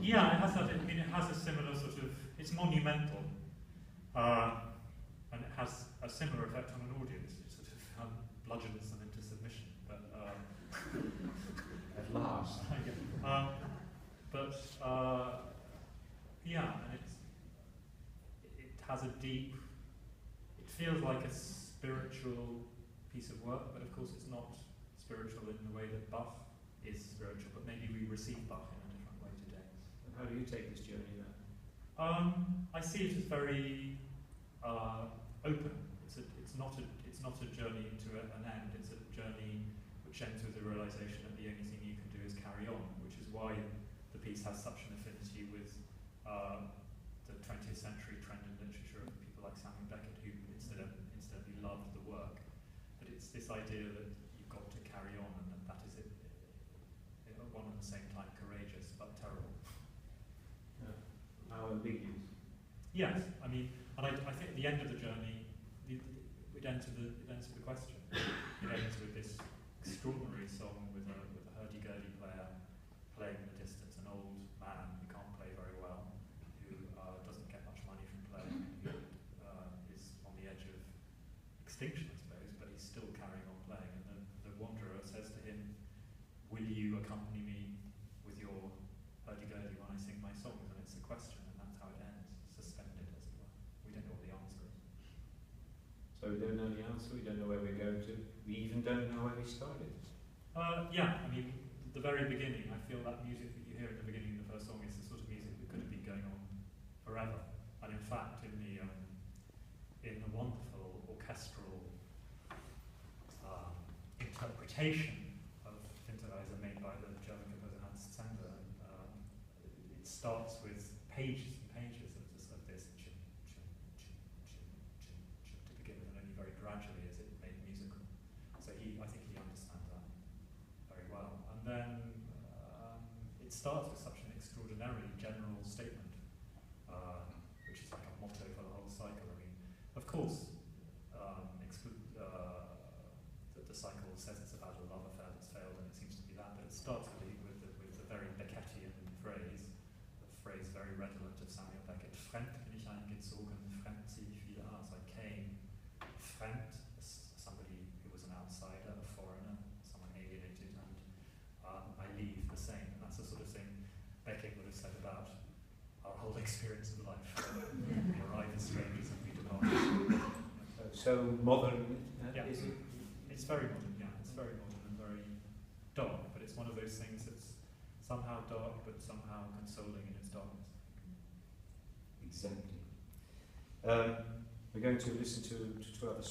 Yeah, it has that. I mean, it has a similar sort of. It's monumental, and it has a similar effect on an audience. It sort of bludgeons them into submission. But at last. Yeah, and it has a deep. It feels like a spiritual piece of work, but of course it's not spiritual in the way that Bach is spiritual. But maybe we receive Bach in a different way today. And how do you take this journey then? I see it as very open. It's not a journey to an end. It's a journey which ends with the realization that the only thing you can do is carry on, which is why the piece has such an affinity with the 20th century trend in literature of people like Samuel Beckett, who incidentally loved the work. But it's this idea that you've got to carry on, and that is it. At one and the same time, courageous but terrible. Yeah. How ambiguous. Yes, I mean, and I think at the end of the journey, it ends with the question. It ends with this extraordinary song with a hurdy-gurdy player playing in the distance, an old man who can't play very well, who doesn't get much money from playing, who is on the edge of extinction, I suppose, but he's still carrying on playing. And the wanderer says to him, "Will you accompany me with your hurdy-gurdy when I sing my songs?" And it's a question, and that's how it ends, suspended, as it were. We don't know what the answer is. So we don't know the answer, we don't know where we're going to, we even don't know where we started. Yeah, I mean, the very beginning, I feel that music that you hear at the beginning of the first song is the sort of music that could have been going on forever. And in fact, in the wonderful orchestral interpretation of Winterreise made by the German composer Hans Zender, it starts with pages and pages of this chim, chim, chim, chim, chim, chim, to begin with, and only very gradually as it made musical. So I think he understands that very well. And then it starts with such an extraordinarily general statement, which is like a motto for the whole cycle. I mean, of course, the cycle says it's about a love affair that's failed, and it seems to be that, but it starts with the very Beckettian phrase, the phrase very redolent of Samuel Beckett, "Fremd bin ich eingezogen, fremd ziehe ich wieder aus." I came fremd, somebody who was an outsider, a foreigner, someone alienated, and I leave the same. And that's the sort of thing Beckett would have said about our whole experience of life. We arrive as strangers and we depart. So modern, Yeah. is it? It's very modern, yeah. It's very modern and very dark, but it's one of those things that's somehow dark but somehow consoling in its darkness. Exactly. We're going to listen to 2 other songs.